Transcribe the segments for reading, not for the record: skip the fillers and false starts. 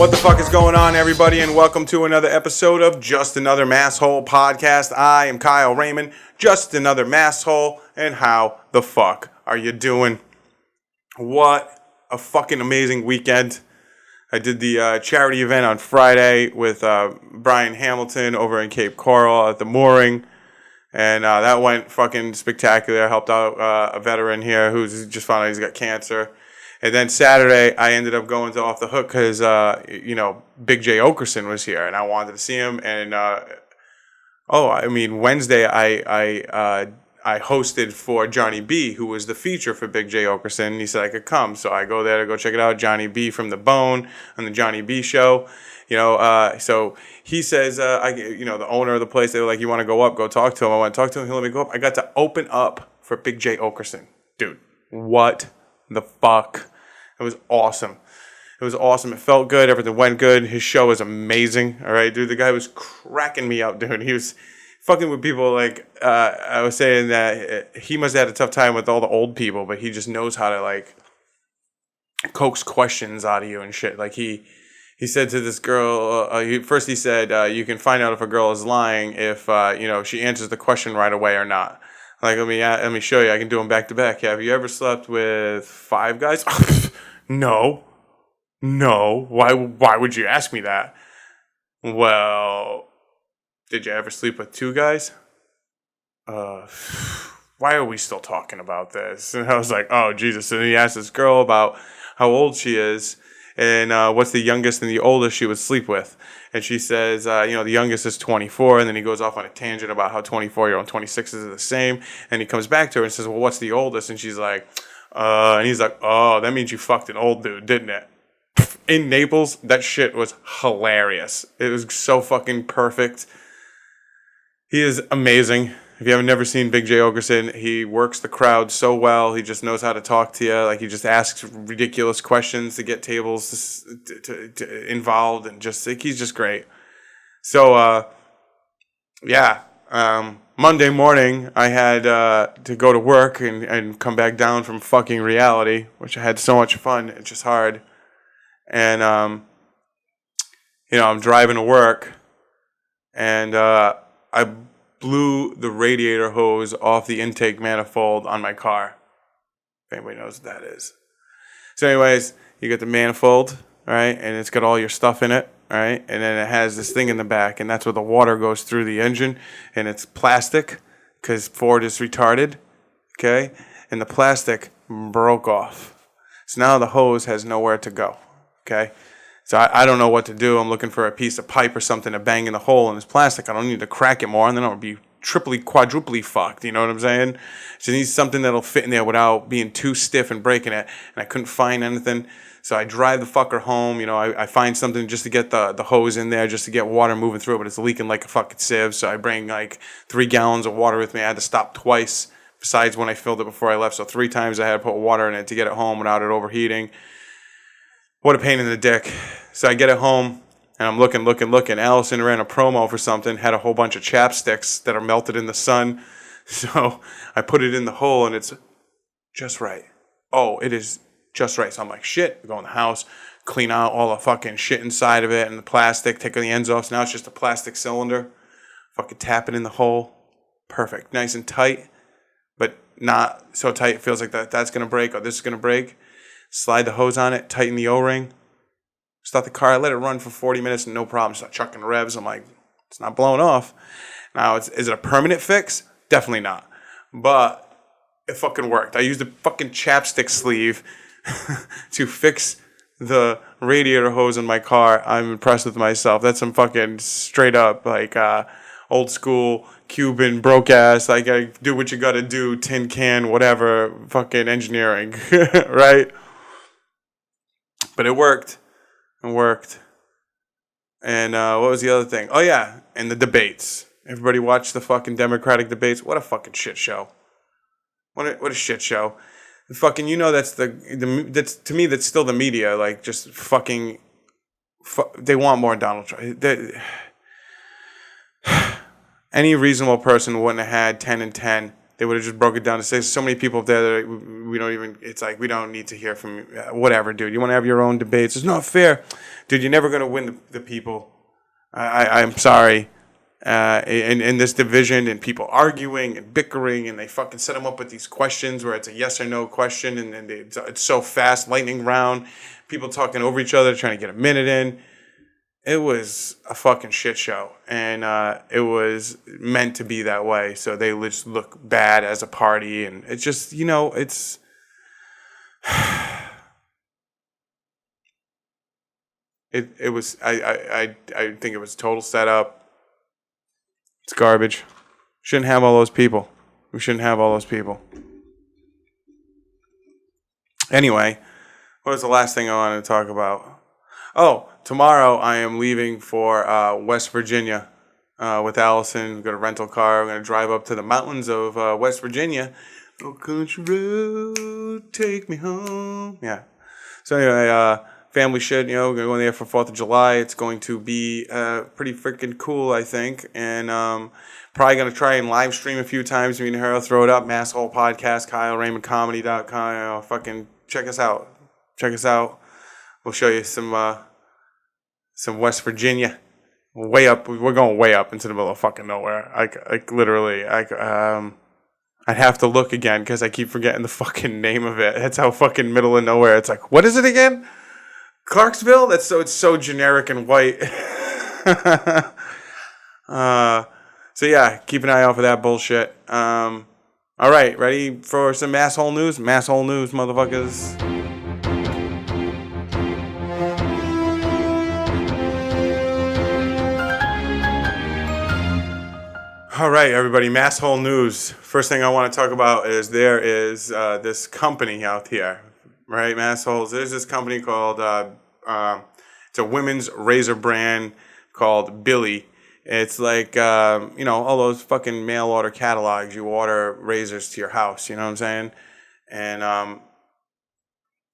What the fuck is going on, everybody, and welcome to another episode of Just Another Masshole Podcast. I am Kyle Raymond, just another masshole, and how the fuck are you doing? What a fucking amazing weekend. I did the charity event on Friday with Brian Hamilton over in Cape Coral at the mooring, and that went fucking spectacular. I helped out a veteran here who's just found out he's got cancer. And then Saturday, I ended up going to Off the Hook because, Big J Okerson was here, and I wanted to see him. And, Wednesday, I hosted for Johnny B, who was the feature for Big J Okerson. He said I could come, so I go there to go check it out. Johnny B from The Bone on the Johnny B show. So he says, the owner of the place, they were like, you want to go up, go talk to him. I went to talk to him, he let me go up. I got to open up for Big J Okerson. Dude, what the fuck? It was awesome. It felt good. Everything went good. His show was amazing. All right, dude. The guy was cracking me up, dude. He was fucking with people like, I was saying that he must have had a tough time with all the old people, but he just knows how to, like, coax questions out of you and shit. Like, he said to this girl, first he said, you can find out if a girl is lying if, she answers the question right away or not. Like, let me show you. I can do them back to back. Have you ever slept with 5 guys? No. Why would you ask me that? Well, did you ever sleep with 2 guys? Why are we still talking about this? And I was like, oh, Jesus. And he asked this girl about how old she is and what's the youngest and the oldest she would sleep with. And she says, the youngest is 24. And then he goes off on a tangent about how 24-year-old and 26 is the same. And he comes back to her and says, well, what's the oldest? And she's like, and he's like, oh, that means you fucked an old dude, didn't it? In Naples, that shit was hilarious. It was so fucking perfect. He is amazing. If you haven't never seen Big J Okerson, he works the crowd so well. He just knows how to talk to you. Like, he just asks ridiculous questions to get tables to involved, and just like, he's just great. So, Monday morning I had to go to work and come back down from fucking reality, which I had so much fun. It's just hard. And, I'm driving to work, and I blew the radiator hose off the intake manifold on my car. If anybody knows what that is. So anyways, you get the manifold, right? And it's got all your stuff in it, right? And then it has this thing in the back, and that's where the water goes through the engine. And it's plastic, because Ford is retarded, okay? And the plastic broke off. So now the hose has nowhere to go, okay? So I don't know what to do. I'm looking for a piece of pipe or something to bang in the hole in this plastic. I don't need to crack it more, and then I'll be triply, quadruply fucked. You know what I'm saying? So it needs something that'll fit in there without being too stiff and breaking it. And I couldn't find anything. So I drive the fucker home. I find something just to get the hose in there, just to get water moving through it, but it's leaking like a fucking sieve. So I bring like 3 gallons of water with me. I had to stop twice besides when I filled it before I left. So 3 times I had to put water in it to get it home without it overheating. What a pain in the dick. So I get it home, and I'm looking. Allison ran a promo for something, had a whole bunch of chapsticks that are melted in the sun. So I put it in the hole, and it's just right. Oh, it is just right. So I'm like, shit. I go in the house, clean out all the fucking shit inside of it and the plastic, take the ends off. So now it's just a plastic cylinder. Fucking tap it in the hole. Perfect. Nice and tight, but not so tight it feels like that's going to break or this is going to break. Slide the hose on it, tighten the O-ring, start the car. I let it run for 40 minutes, no problem. Start chucking revs. I'm like, it's not blowing off. Now, is it a permanent fix? Definitely not. But it fucking worked. I used a fucking chapstick sleeve to fix the radiator hose in my car. I'm impressed with myself. That's some fucking straight up, like, old school Cuban broke ass, like, I do what you gotta do, tin can, whatever, fucking engineering, right? But it worked. And what was the other thing? Oh, yeah. And the debates. Everybody watched the fucking Democratic debates. What a fucking shit show. What a shit show. Fucking, that's that's to me, that's still the media. Like, just fucking, they want more Donald Trump. Any reasonable person wouldn't have had 10 and 10. they would have just broke it down to say so many people up there that we don't even, it's like, we don't need to hear from you. Whatever, dude. You want to have your own debates. It's not fair. Dude, you're never going to win the people. I'm sorry. In this division and people arguing and bickering, and they fucking set them up with these questions where it's a yes or no question, and it's so fast, lightning round, people talking over each other, trying to get a minute in. It was a fucking shit show, and it was meant to be that way, so they just look bad as a party, and it's just, it's... It was, I think it was total setup. It's garbage. Shouldn't have all those people. We shouldn't have all those people. Anyway, what was the last thing I wanted to talk about? Oh, tomorrow I am leaving for West Virginia with Allison. We've got a rental car. We're going to drive up to the mountains of West Virginia. Oh, country road, take me home. Yeah. So anyway, family shit, we're going to go there for 4th of July. It's going to be pretty freaking cool, I think. And probably going to try and live stream a few times. Me and her, throw it up. Masshole Podcast, KyleRaymondComedy.com. Fucking check us out. Check us out. We'll show you some West Virginia. Way up. We're going way up into the middle of fucking nowhere. Literally. I'd have to look again because I keep forgetting the fucking name of it. That's how fucking middle of nowhere. It's like, what is it again? Clarksville? It's so generic and white. So yeah, keep an eye out for that bullshit. All right, ready for some Masshole news? Masshole news, motherfuckers. All right, everybody, Masshole news. First thing I want to talk about is there is this company out here. Right, Massholes. There's this company called, it's a women's razor brand called Billy. It's like, all those fucking mail order catalogs. You order razors to your house, you know what I'm saying? And,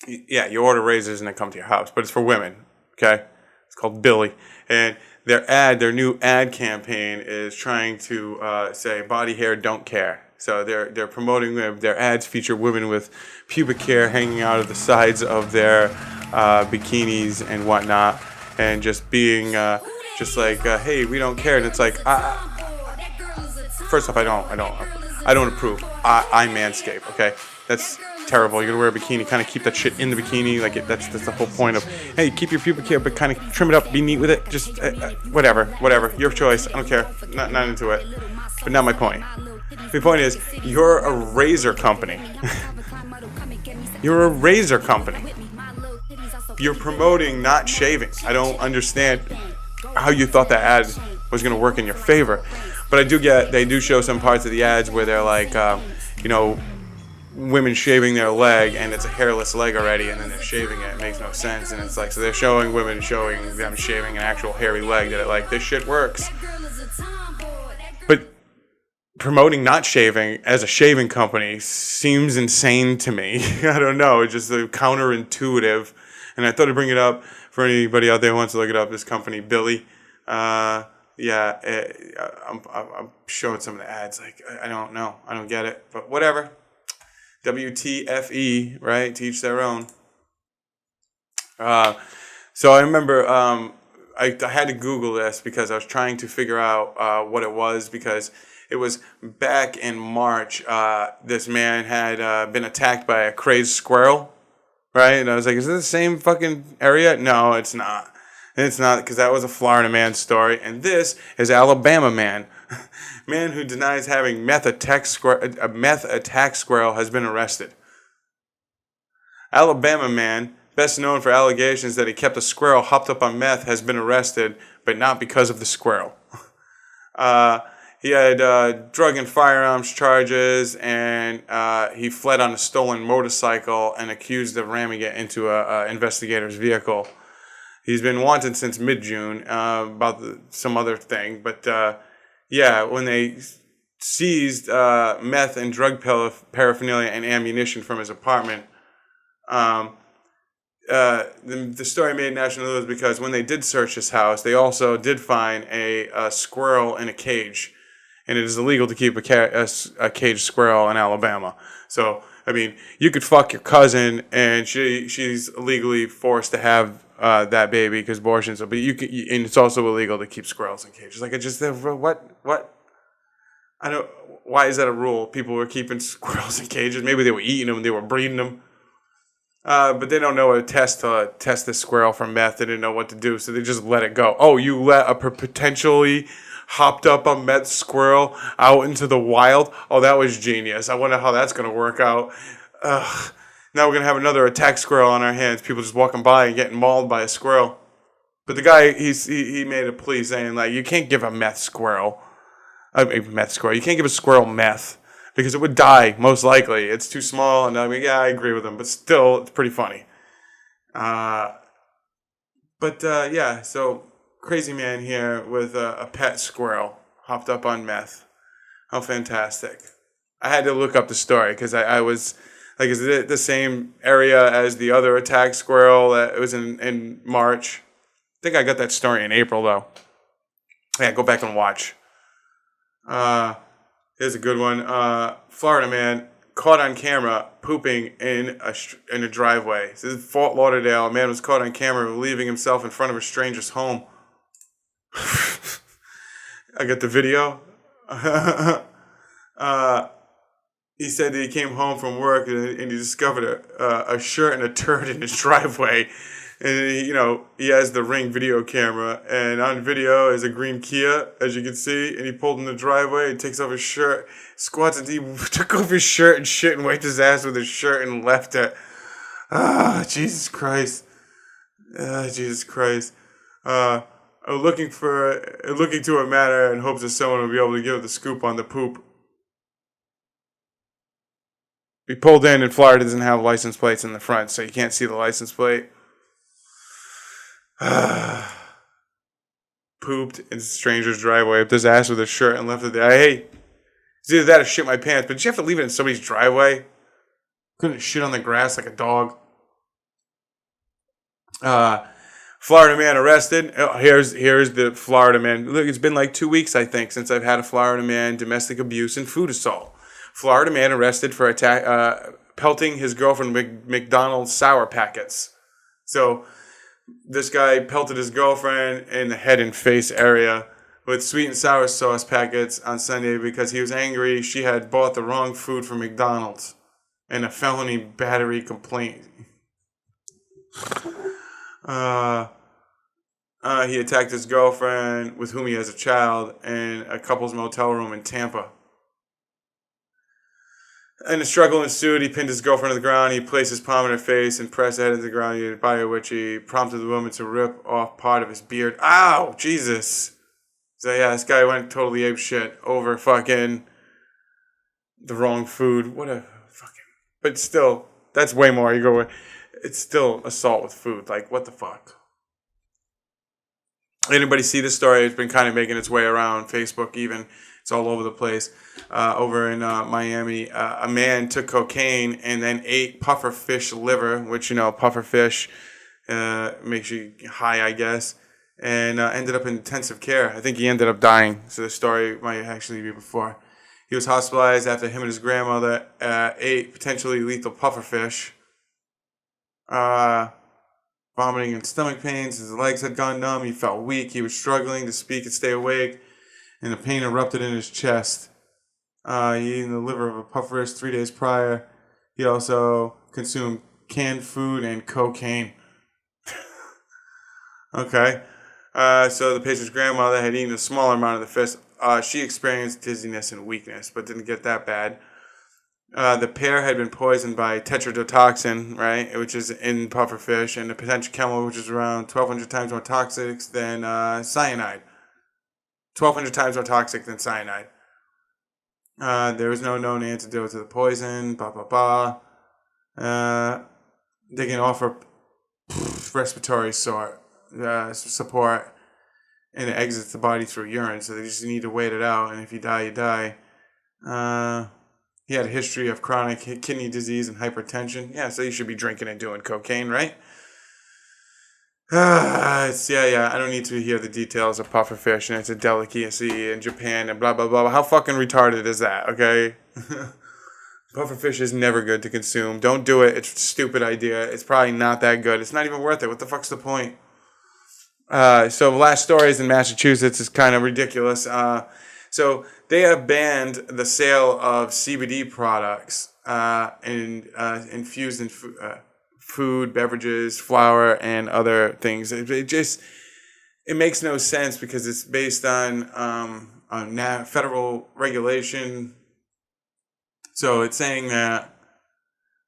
you order razors and they come to your house, but it's for women, okay? It's called Billy. And their new ad campaign is trying to say, body hair, don't care. So they're promoting their ads feature women with pubic hair hanging out of the sides of their bikinis and whatnot, and just being hey, we don't care. And it's like, first off, I don't approve. I manscape. Okay, that's terrible. You're gonna wear a bikini, kind of keep that shit in the bikini. Like that's the whole point of, hey, keep your pubic hair, but kind of trim it up, be neat with it. Just whatever, your choice. I don't care. Not into it. But not my point. The point is, you're a razor company. You're a razor company. You're promoting not shaving. I don't understand how you thought that ad was going to work in your favor. But I do get, they do show some parts of the ads where they're like, women shaving their leg, and it's a hairless leg already, and then they're shaving it. It makes no sense. And it's like, so they're showing women showing them shaving an actual hairy leg that like, this shit works. But promoting not shaving as a shaving company seems insane to me. I don't know. It's just counterintuitive. And I thought I'd bring it up for anybody out there who wants to look it up. This company, Billy. I'm showing some of the ads. Like, I don't know. I don't get it. But whatever. WTFE, right? To each their own. So I remember I had to Google this because I was trying to figure out what it was, because it was back in March. This man had been attacked by a crazed squirrel, right? And I was like, is it the same fucking area? No, it's not. It's not, because that was a Florida man story. And this is Alabama man. Man who denies having meth attack squirrel has been arrested. Alabama man, best known for allegations that he kept a squirrel hopped up on meth, has been arrested, but not because of the squirrel. He had drug and firearms charges, and he fled on a stolen motorcycle and accused of ramming it into a investigator's vehicle. He's been wanted since mid-June about some other thing, but when they seized meth and drug paraphernalia and ammunition from his apartment, the story made national news because when they did search his house, they also did find a squirrel in a cage. and it is illegal to keep a caged squirrel in Alabama. So, I mean, you could fuck your cousin, and she's legally forced to have that baby because abortions. But and it's also illegal to keep squirrels in cages. Like, what? I don't. Why is that a rule? People were keeping squirrels in cages. Maybe they were eating them. They were breeding them. But they don't know what to test this squirrel for meth. They didn't know what to do, so they just let it go. Oh, you let a potentially hopped up on meth squirrel out into the wild? Oh, that was genius. I wonder how that's going to work out. Now we're going to have another attack squirrel on our hands. People just walking by and getting mauled by a squirrel. But the guy, he made a plea saying, like, you can't give a meth squirrel. You can't give a squirrel meth. Because it would die, most likely. It's too small, and I mean, yeah, I agree with him. But still, it's pretty funny. Yeah, so crazy man here with a pet squirrel hopped up on meth. How fantastic. I had to look up the story because I was, like, is it the same area as the other attack squirrel that was in March? I think I got that story in April, though. Yeah, go back and watch. Here's a good one. Florida man caught on camera pooping in a driveway. This is Fort Lauderdale. A man was caught on camera leaving himself in front of a stranger's home. I got the video. He said that he came home from work and he discovered a shirt and a turd in his driveway. And, he has the Ring video camera. And on video is a green Kia, as you can see. And he pulled in the driveway and takes off his shirt, squats, and he took off his shirt and shit and wiped his ass with his shirt and left it. Jesus Christ. Jesus Christ. Looking to a matter in hopes that someone will be able to give the scoop on the poop. He pulled in, and Florida doesn't have license plates in the front, so you can't see the license plate. Pooped in a stranger's driveway, wiped his ass with his shirt, and left it there. Hey, it's either that or shit my pants. But did you have to leave it in somebody's driveway? Couldn't shit on the grass like a dog. Florida man arrested. Oh, here's the Florida man. Look, it's been like 2 weeks, I think, since I've had a Florida man domestic abuse and food assault. Florida man arrested for pelting his girlfriend with McDonald's sour packets. So this guy pelted his girlfriend in the head and face area with sweet and sour sauce packets on Sunday because he was angry she had bought the wrong food from McDonald's and a felony battery complaint. He attacked his girlfriend, with whom he has a child, in a couple's motel room in Tampa. And a struggle ensued. He pinned his girlfriend to the ground. He placed his palm in her face and pressed her head into the ground, by which he prompted the woman to rip off part of his beard. Ow! Jesus! So yeah, this guy went totally ape shit over fucking the wrong food. What a fucking... But still, that's way more. You go... It's still assault with food. Like, what the fuck? Anybody see this story? It's been kind of making its way around Facebook even. It's all over the place. Over in Miami, a man took cocaine and then ate pufferfish liver, which, pufferfish makes you high, I guess, and ended up in intensive care. I think he ended up dying, so the story might actually be before. He was hospitalized after him and his grandmother ate potentially lethal pufferfish. Vomiting and stomach pains. His legs had gone numb. He felt weak. He was struggling to speak and stay awake, and the pain erupted in his chest. He ate the liver of a pufferfish 3 days prior. He also consumed canned food and cocaine. Okay. So the patient's grandmother had eaten a smaller amount of the fish. She experienced dizziness and weakness, but didn't get that bad. The pair had been poisoned by tetrodotoxin, right, which is in pufferfish, and the potential chemical, which is around 1,200 times more toxic than cyanide. 1,200 times more toxic than cyanide. There was no known antidote to the poison. They can offer respiratory support, and it exits the body through urine. So they just need to wait it out, and if you die, you die. He had a history of chronic kidney disease and hypertension. Yeah, so you should be drinking and doing cocaine, right? Yeah. I don't need to hear the details of pufferfish, and it's a delicacy in Japan, and blah, blah, blah. How fucking retarded is that, okay? Pufferfish is never good to consume. Don't do it. It's a stupid idea. It's probably not that good. It's not even worth it. What the fuck's the point? So last stories in Massachusetts is kind of ridiculous. So they have banned the sale of CBD products infused in food, beverages, flour, and other things. It makes no sense because it's based on federal regulation. So it's saying that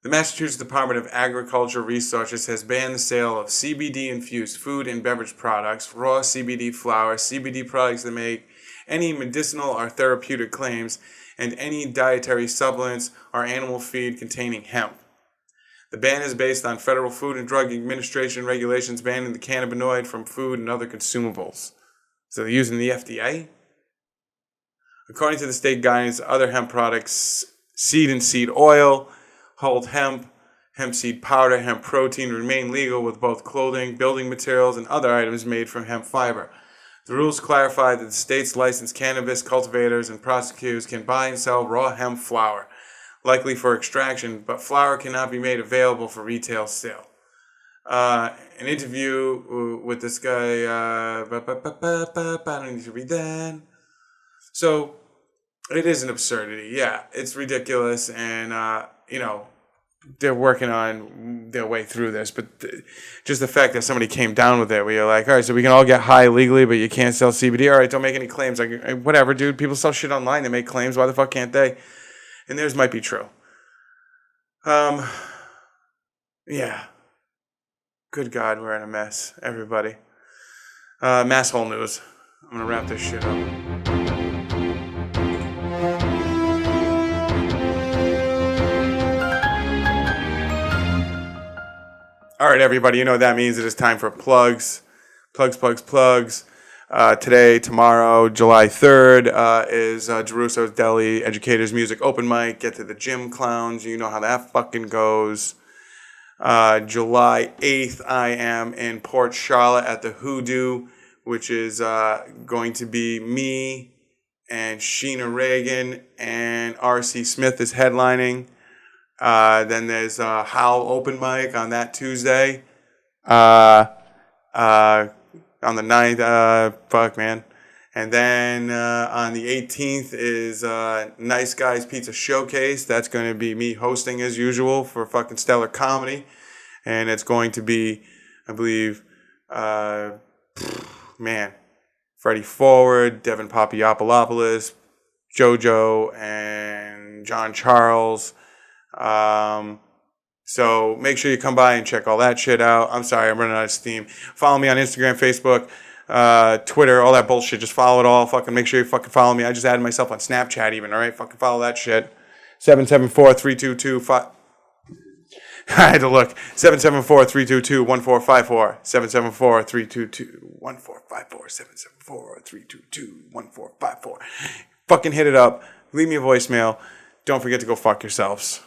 the Massachusetts Department of Agricultural Resources has banned the sale of CBD-infused food and beverage products, raw CBD flour, CBD products that make any medicinal or therapeutic claims, and any dietary supplements or animal feed containing hemp. The ban is based on Federal Food and Drug Administration regulations banning the cannabinoid from food and other consumables. So they're using the FDA? According to the state guidance, other hemp products, seed and seed oil, hulled hemp, hemp seed powder, hemp protein remain legal with both clothing, building materials, and other items made from hemp fiber. The rules clarify that the state's licensed cannabis cultivators and prosecutors can buy and sell raw hemp flour, likely for extraction, but flour cannot be made available for retail sale. An interview with this guy, I don't need to read that. So, it is an absurdity. Yeah, it's ridiculous, and, they're working on their way through this, but just the fact that somebody came down with it, where you're like, all right, so we can all get high legally, but you can't sell CBD. All right, don't make any claims. Like, whatever, dude. People sell shit online. They make claims. Why the fuck can't they? And theirs might be true. Yeah. Good God, we're in a mess, everybody. Masshole news. I'm gonna wrap this shit up. All right, everybody, you know what that means. It is time for plugs. Plugs. Today, tomorrow, July 3rd, is Jerusso's Deli Educators Music Open Mic. Get to the gym, clowns. You know how that fucking goes. July 8th, I am in Port Charlotte at the Hoodoo, which is going to be me and Sheena Reagan, and R.C. Smith is headlining. Then there's Howl Open Mic on that Tuesday. On the 9th, And then on the 18th is Nice Guys Pizza Showcase. That's going to be me hosting as usual for fucking stellar comedy. And it's going to be, I believe, Freddie Forward, Devin Papagiannopoulos, JoJo, and John Charles. So make sure you come by and check all that shit out. I'm sorry, I'm running out of steam. Follow me on Instagram, Facebook, Twitter, all that bullshit. Just follow it all. Fucking make sure you fucking follow me. I just added myself on Snapchat even, all right? Fucking follow that shit. 774-322-5... I had to look. 774-322-1454. 774-322-1454. 774-322-1454. Fucking hit it up. Leave me a voicemail. Don't forget to go fuck yourselves.